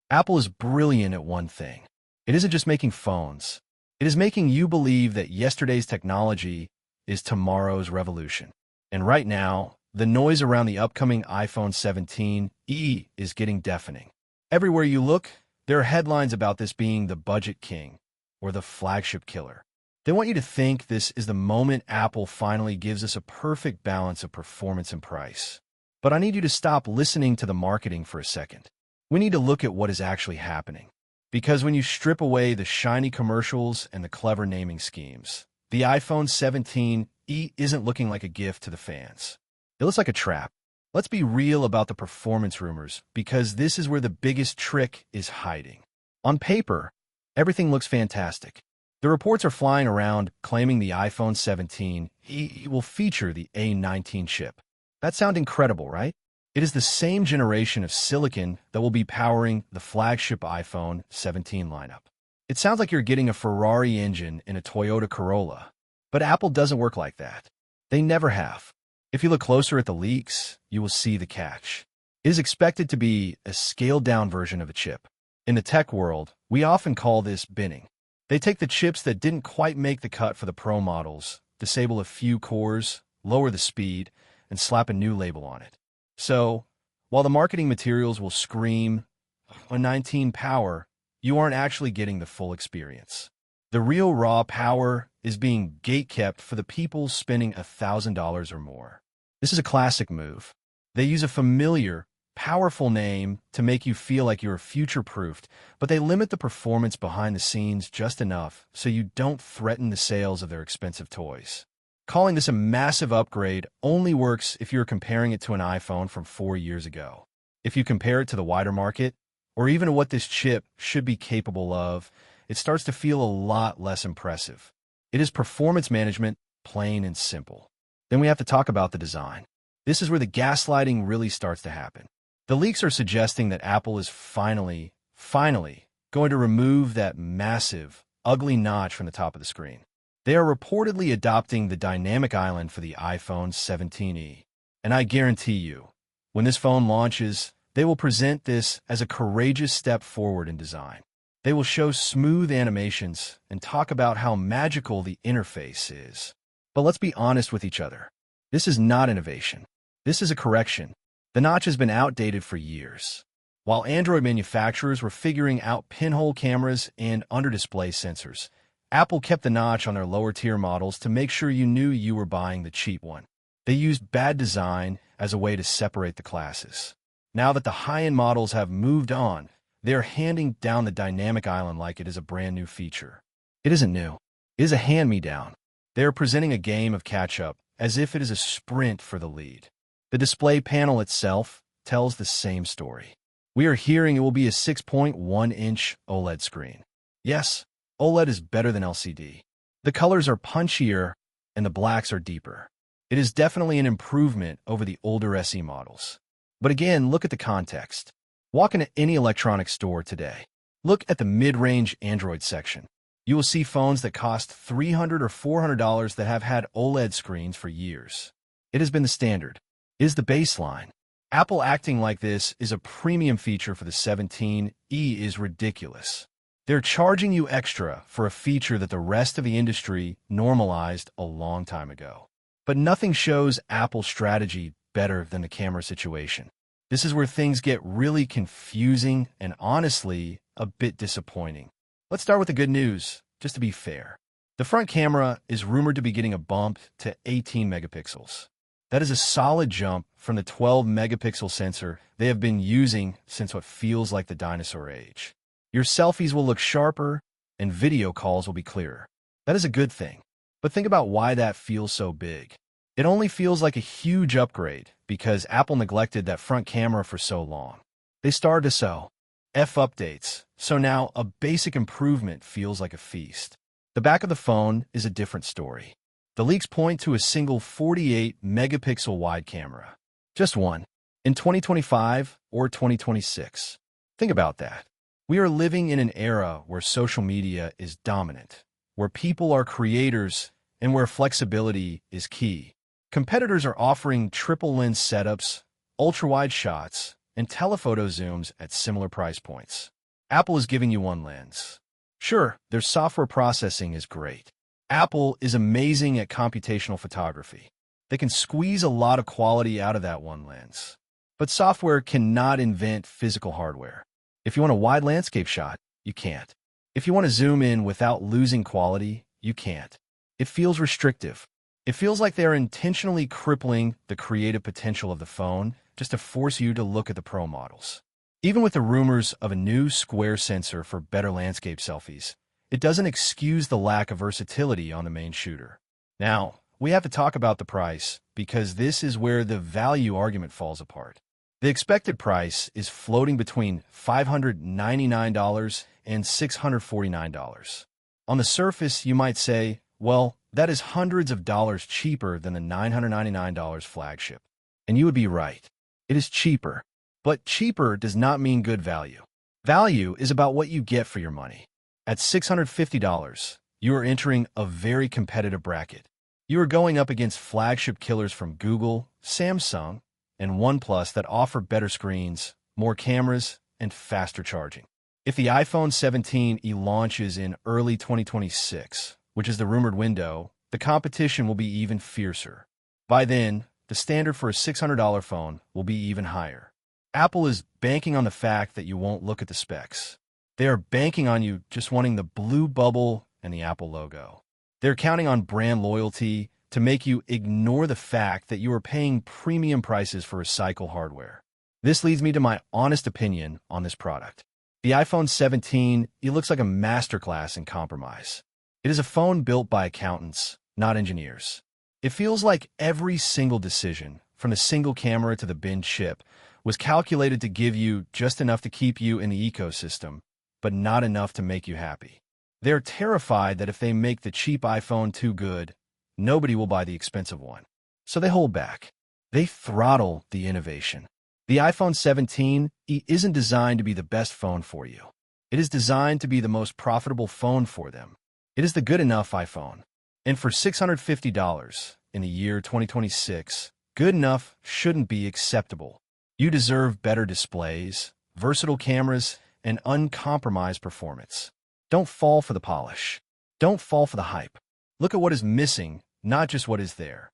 Apple is brilliant at one thing. It isn't just making phones. It is making you believe that yesterday's technology is tomorrow's revolution. And right now, the noise around the upcoming iPhone 17e is getting deafening. Everywhere you look, there are headlines about this being the budget king or the flagship killer. They want you to think this is the moment Apple finally gives us a perfect balance of performance and price. But I need you to stop listening to the marketing for a second. We need to look at what is actually happening. Because when you strip away the shiny commercials and the clever naming schemes, the iPhone 17e isn't looking like a gift to the fans. It looks like a trap. Let's be real about the performance rumors, because this is where the biggest trick is hiding. On paper, everything looks fantastic. The reports are flying around claiming the iPhone 17e will feature the A19 chip. That sounds incredible, right? It is the same generation of silicon that will be powering the flagship iPhone 17 lineup. It sounds like you're getting a Ferrari engine in a Toyota Corolla. But Apple doesn't work like that. They never have. If you look closer at the leaks, you will see the catch. It is expected to be a scaled-down version of a chip. In the tech world, we often call this binning. They take the chips that didn't quite make the cut for the Pro models, disable a few cores, lower the speed, and slap a new label on it. So, while the marketing materials will scream, A19 power, you aren't actually getting the full experience. The real raw power is being gatekept for the people spending $1,000 or more. This is a classic move. They use a familiar, powerful name to make you feel like you're future-proofed, but they limit the performance behind the scenes just enough so you don't threaten the sales of their expensive toys. Calling this a massive upgrade only works if you're comparing it to an iPhone from 4 years ago. If you compare it to the wider market, or even what this chip should be capable of, it starts to feel a lot less impressive. It is performance management, plain and simple. Then we have to talk about the design. This is where the gaslighting really starts to happen. The leaks are suggesting that Apple is finally going to remove that massive, ugly notch from the top of the screen. They are reportedly adopting the dynamic island for the iPhone 17e. And I guarantee you, when this phone launches, they will present this as a courageous step forward in design. They will show smooth animations and talk about how magical the interface is. But let's be honest with each other. This is not innovation. This is a correction. The notch has been outdated for years. While Android manufacturers were figuring out pinhole cameras and under-display sensors, Apple kept the notch on their lower-tier models to make sure you knew you were buying the cheap one. They used bad design as a way to separate the classes. Now that the high-end models have moved on, they are handing down the dynamic island like it is a brand new feature. It isn't new. It is a hand-me-down. They are presenting a game of catch-up as if it is a sprint for the lead. The display panel itself tells the same story. We are hearing it will be a 6.1-inch OLED screen. Yes, OLED is better than LCD. The colors are punchier and the blacks are deeper. It is definitely an improvement over the older SE models. But again, look at the context. Walk into any electronics store today. Look at the mid-range Android section. You will see phones that cost $300 or $400 that have had OLED screens for years. It has been the standard. It is the baseline. Apple acting like this is a premium feature for the 17e is ridiculous. They're charging you extra for a feature that the rest of the industry normalized a long time ago. But nothing shows Apple's strategy better than the camera situation. This is where things get really confusing and honestly a bit disappointing. Let's start with the good news, just to be fair. The front camera is rumored to be getting a bump to 18 megapixels. That is a solid jump from the 12-megapixel sensor they have been using since what feels like the dinosaur age. Your selfies will look sharper, and video calls will be clearer. That is a good thing. But think about why that feels so big. It only feels like a huge upgrade because Apple neglected that front camera for so long. They started to sow updates, so now a basic improvement feels like a feast. The back of the phone is a different story. The leaks point to a single 48-megapixel wide camera. Just one. In 2025 or 2026. Think about that. We are living in an era where social media is dominant, where people are creators, and where flexibility is key. Competitors are offering triple lens setups, ultra-wide shots, and telephoto zooms at similar price points. Apple is giving you one lens. Sure, their software processing is great. Apple is amazing at computational photography. They can squeeze a lot of quality out of that one lens. But software cannot invent physical hardware. If you want a wide landscape shot, you can't. If you want to zoom in without losing quality, you can't. It feels restrictive. It feels like they're intentionally crippling the creative potential of the phone just to force you to look at the Pro models. Even with the rumors of a new square sensor for better landscape selfies, it doesn't excuse the lack of versatility on the main shooter. Now, we have to talk about the price because this is where the value argument falls apart. The expected price is floating between $599 and $649. On the surface, you might say, well, that is hundreds of dollars cheaper than the $999 flagship. And you would be right. It is cheaper. But cheaper does not mean good value. Value is about what you get for your money. At $650, you are entering a very competitive bracket. You are going up against flagship killers from Google, Samsung, and OnePlus that offer better screens, more cameras, and faster charging. If the iPhone 17e launches in early 2026, which is the rumored window, the competition will be even fiercer. By then, the standard for a $600 phone will be even higher. Apple is banking on the fact that you won't look at the specs. They are banking on you just wanting the blue bubble and the Apple logo. They're counting on brand loyalty to make you ignore the fact that you are paying premium prices for recycled hardware. This leads me to my honest opinion on this product. The iPhone 17, it looks like a masterclass in compromise. It is a phone built by accountants, not engineers. It feels like every single decision, from the single camera to the bin chip, was calculated to give you just enough to keep you in the ecosystem, but not enough to make you happy. They're terrified that if they make the cheap iPhone too good, nobody will buy the expensive one. So they hold back. They throttle the innovation. The iPhone 17 isn't designed to be the best phone for you. It is designed to be the most profitable phone for them. It is the good enough iPhone. And for $650 in the year 2026, good enough shouldn't be acceptable. You deserve better displays, versatile cameras, and uncompromised performance. Don't fall for the polish. Don't fall for the hype. Look at what is missing, not just what is there.